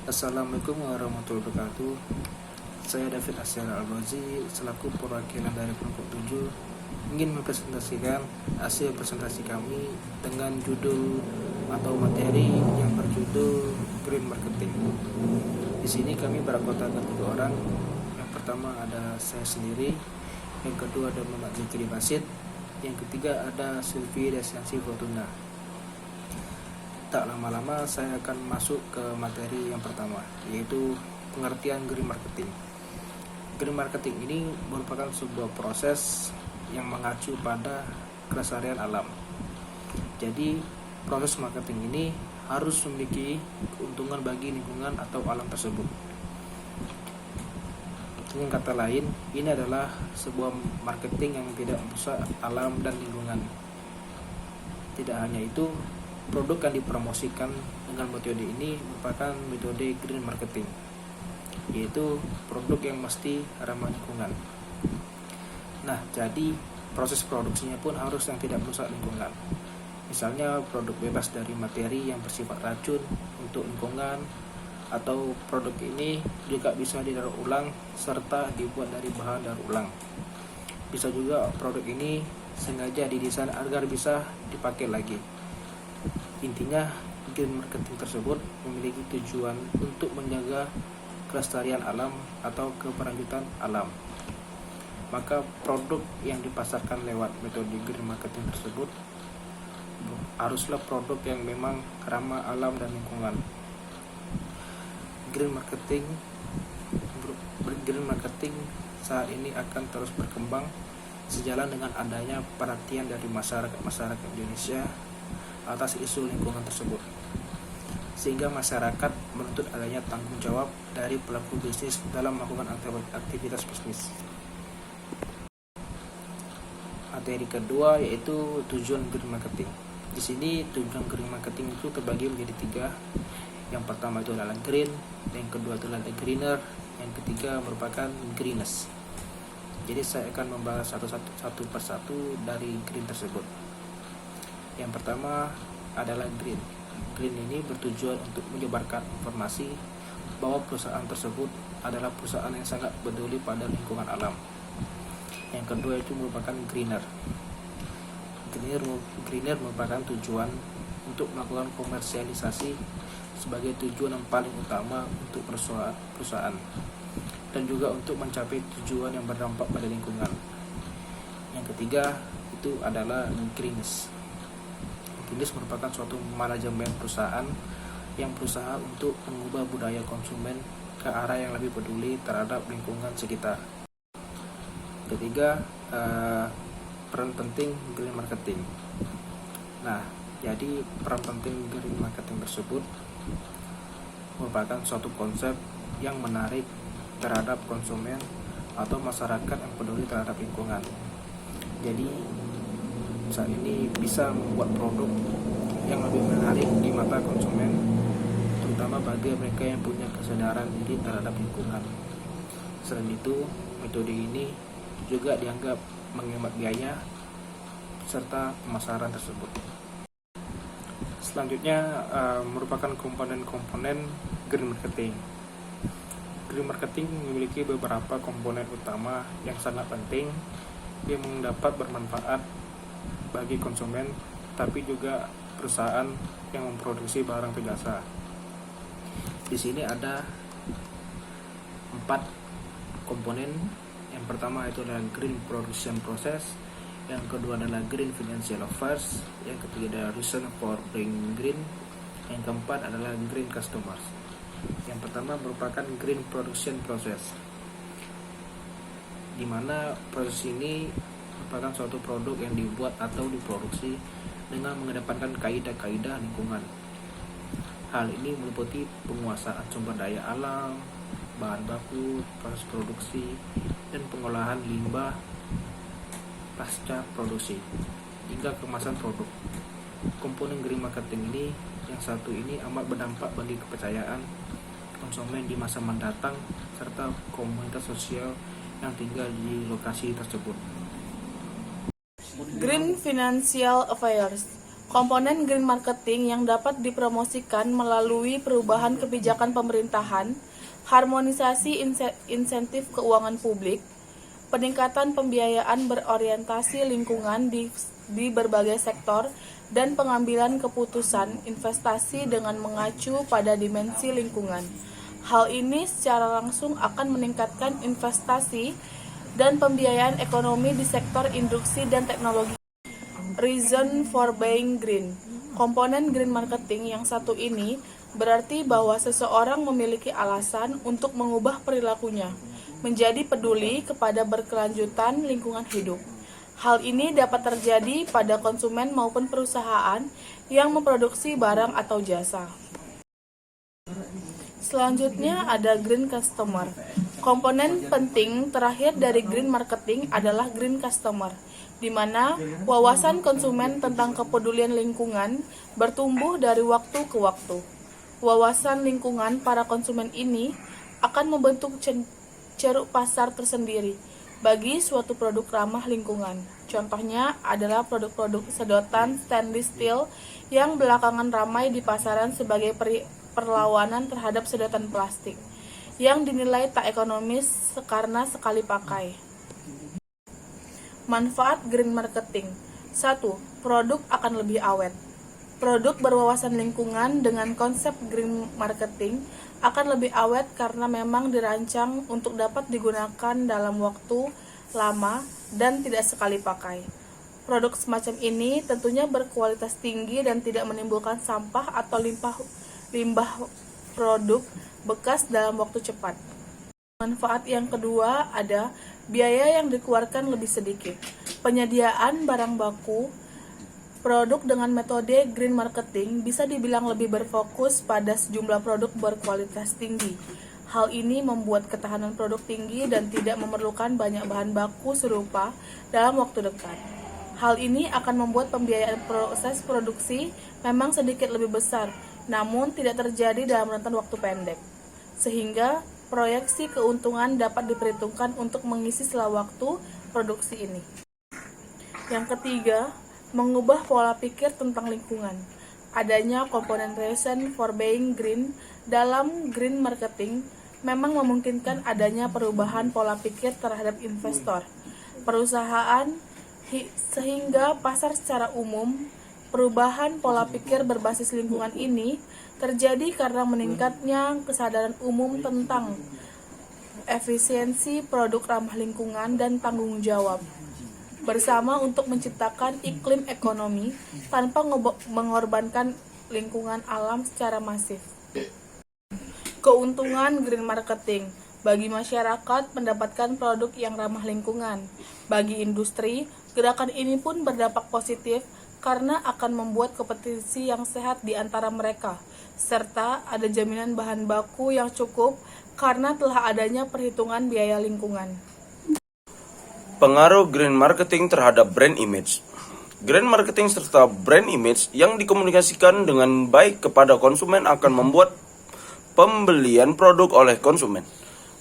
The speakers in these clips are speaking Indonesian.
Assalamualaikum warahmatullahi wabarakatuh. Saya David Asyara Al-Bazi selaku perwakilan dari kelompok 7 ingin mempresentasikan hasil presentasi kami dengan judul atau materi yang berjudul Green Marketing. Di sini kami beranggotakan 3 orang. Yang pertama ada saya sendiri, yang kedua ada Muhammad Zikri Basit, yang ketiga ada Sylvie Desiansi Fortuna. Tak lama-lama saya akan masuk ke materi yang pertama, yaitu pengertian green marketing. Green marketing ini merupakan sebuah proses yang mengacu pada kelestarian alam. Jadi proses marketing ini harus memiliki keuntungan bagi lingkungan atau alam tersebut. Dengan kata lain, ini adalah sebuah marketing yang tidak merusak alam dan lingkungan. Tidak hanya itu, produk yang dipromosikan dengan metode ini merupakan metode green marketing, yaitu produk yang mesti ramah lingkungan. Nah, jadi proses produksinya pun harus yang tidak merusak lingkungan. Misalnya produk bebas dari materi yang bersifat racun untuk lingkungan, atau produk ini juga bisa didaur ulang serta dibuat dari bahan daur ulang. Bisa juga produk ini sengaja didesain agar bisa dipakai lagi. Intinya, green marketing tersebut memiliki tujuan untuk menjaga kelestarian alam atau keberlanjutan alam. Maka produk yang dipasarkan lewat metode green marketing tersebut haruslah produk yang memang ramah alam dan lingkungan. Green marketing saat ini akan terus berkembang sejalan dengan adanya perhatian dari masyarakat Indonesia atas isu lingkungan tersebut, sehingga masyarakat menuntut adanya tanggung jawab dari pelaku bisnis dalam melakukan aktivitas bisnis. Materi kedua yaitu tujuan green marketing. Di sini tujuan green marketing itu terbagi menjadi 3. Yang pertama itu adalah green, yang kedua itu adalah greener, yang ketiga merupakan greenness. Jadi saya akan membahas satu persatu dari green tersebut. Yang pertama adalah green. Green ini bertujuan untuk menyebarkan informasi bahwa perusahaan tersebut adalah perusahaan yang sangat peduli pada lingkungan alam. Yang kedua itu merupakan greener. Greener merupakan tujuan untuk melakukan komersialisasi sebagai tujuan yang paling utama untuk perusahaan dan juga untuk mencapai tujuan yang berdampak pada lingkungan. Yang ketiga itu adalah greenness. Greenness merupakan suatu manajemen perusahaan yang berusaha untuk mengubah budaya konsumen ke arah yang lebih peduli terhadap lingkungan sekitar. Ketiga, peran penting green marketing. Nah, jadi peran penting green marketing tersebut merupakan suatu konsep yang menarik terhadap konsumen atau masyarakat yang peduli terhadap lingkungan. Jadi saat ini bisa membuat produk yang lebih menarik di mata konsumen, terutama bagi mereka yang punya kesadaran diri terhadap lingkungan. Selain itu, metode ini juga dianggap menghemat biaya serta pemasaran tersebut. Selanjutnya merupakan komponen-komponen green marketing. Green marketing memiliki beberapa komponen utama yang sangat penting yang dapat bermanfaat bagi konsumen, tapi juga perusahaan yang memproduksi barang atau jasa. Di sini ada 4 komponen. Yang pertama itu adalah green production process, yang kedua adalah green financial affairs, yang ketiga adalah reason for being green, yang keempat adalah green customers. Yang pertama merupakan green production process, di mana proses ini merupakan suatu produk yang dibuat atau diproduksi dengan mengedepankan kaidah-kaidah lingkungan. Hal ini meliputi penguasaan sumber daya alam, bahan baku, proses produksi, dan pengolahan limbah pasca produksi hingga kemasan produk. Komponen green marketing ini yang satu ini amat berdampak bagi kepercayaan konsumen di masa mendatang serta komunitas sosial yang tinggal di lokasi tersebut. Green Financial Affairs. Komponen green marketing yang dapat dipromosikan melalui perubahan kebijakan pemerintahan, harmonisasi insentif keuangan publik, peningkatan pembiayaan berorientasi lingkungan di berbagai sektor, dan pengambilan keputusan investasi dengan mengacu pada dimensi lingkungan. Hal ini secara langsung akan meningkatkan investasi dan pembiayaan ekonomi di sektor industri dan teknologi. Reason for buying green. Komponen green marketing yang satu ini berarti bahwa seseorang memiliki alasan untuk mengubah perilakunya menjadi peduli kepada berkelanjutan lingkungan hidup. Hal ini dapat terjadi pada konsumen maupun perusahaan yang memproduksi barang atau jasa. Selanjutnya ada green customer. Komponen penting terakhir dari green marketing adalah green customer, di mana wawasan konsumen tentang kepedulian lingkungan bertumbuh dari waktu ke waktu. Wawasan lingkungan para konsumen ini akan membentuk ceruk pasar tersendiri bagi suatu produk ramah lingkungan. Contohnya adalah produk-produk sedotan stainless steel yang belakangan ramai di pasaran sebagai perlawanan terhadap sedotan plastik yang dinilai tak ekonomis karena sekali pakai. Manfaat green marketing. 1. Produk akan lebih awet. Produk berwawasan lingkungan dengan konsep green marketing akan lebih awet karena memang dirancang untuk dapat digunakan dalam waktu lama dan tidak sekali pakai. Produk semacam ini tentunya berkualitas tinggi dan tidak menimbulkan sampah atau limbah produk bekas dalam waktu cepat. Manfaat yang kedua ada biaya yang dikeluarkan lebih sedikit. Penyediaan barang baku produk dengan metode green marketing bisa dibilang lebih berfokus pada sejumlah produk berkualitas tinggi. Hal ini membuat ketahanan produk tinggi dan tidak memerlukan banyak bahan baku serupa dalam waktu dekat. Hal ini akan membuat pembiayaan proses produksi memang sedikit lebih besar, namun tidak terjadi dalam rentan waktu pendek, sehingga proyeksi keuntungan dapat diperhitungkan untuk mengisi sela waktu produksi ini. Yang ketiga, mengubah pola pikir tentang lingkungan. Adanya komponen reason for buying green dalam green marketing memang memungkinkan adanya perubahan pola pikir terhadap investor, perusahaan, sehingga pasar secara umum. Perubahan pola pikir berbasis lingkungan ini terjadi karena meningkatnya kesadaran umum tentang efisiensi produk ramah lingkungan dan tanggung jawab bersama untuk menciptakan iklim ekonomi tanpa mengorbankan lingkungan alam secara masif. Keuntungan green marketing. Bagi masyarakat mendapatkan produk yang ramah lingkungan. Bagi industri, gerakan ini pun berdampak positif karena akan membuat kompetisi yang sehat di antara mereka, serta ada jaminan bahan baku yang cukup karena telah adanya perhitungan biaya lingkungan. Pengaruh green marketing terhadap brand image. Green marketing serta brand image yang dikomunikasikan dengan baik kepada konsumen akan membuat pembelian produk oleh konsumen.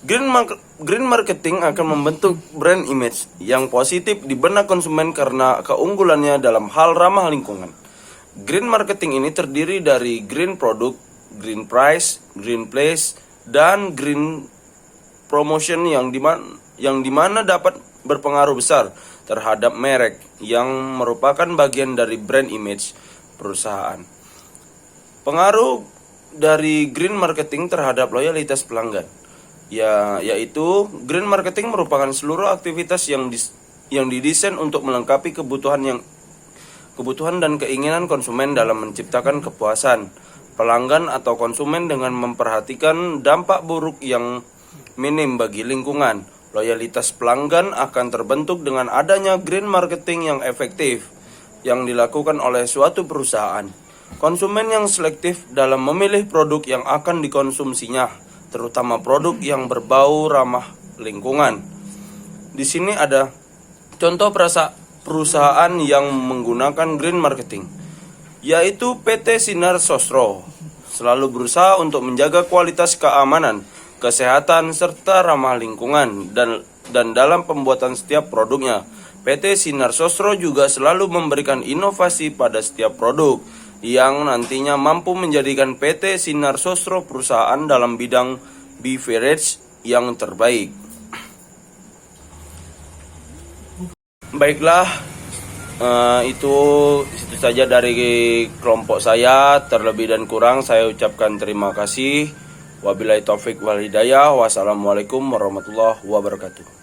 Green marketing akan membentuk brand image yang positif di benak konsumen karena keunggulannya dalam hal ramah lingkungan. Green marketing ini terdiri dari green product, green price, green place, dan green promotion yang dimana dapat berpengaruh besar terhadap merek yang merupakan bagian dari brand image perusahaan. Pengaruh dari green marketing terhadap loyalitas pelanggan. Yaitu green marketing merupakan seluruh aktivitas yang didesain untuk melengkapi kebutuhan dan keinginan konsumen dalam menciptakan kepuasan pelanggan atau konsumen dengan memperhatikan dampak buruk yang minim bagi lingkungan. Loyalitas pelanggan akan terbentuk dengan adanya green marketing yang efektif yang dilakukan oleh suatu perusahaan. Konsumen yang selektif dalam memilih produk yang akan dikonsumsinya, terutama produk yang berbau ramah lingkungan. Di sini ada contoh perusahaan yang menggunakan green marketing, yaitu PT Sinar Sosro, selalu berusaha untuk menjaga kualitas keamanan, kesehatan, serta ramah lingkungan dan dalam pembuatan setiap produknya. PT Sinar Sosro juga selalu memberikan inovasi pada setiap produk yang nantinya mampu menjadikan PT Sinar Sosro perusahaan dalam bidang beverage yang terbaik. Baiklah, itu saja dari kelompok saya. Terlebih dan kurang saya ucapkan terima kasih. Wabillahi taufik wal hidayah. Wassalamualaikum warahmatullahi wabarakatuh.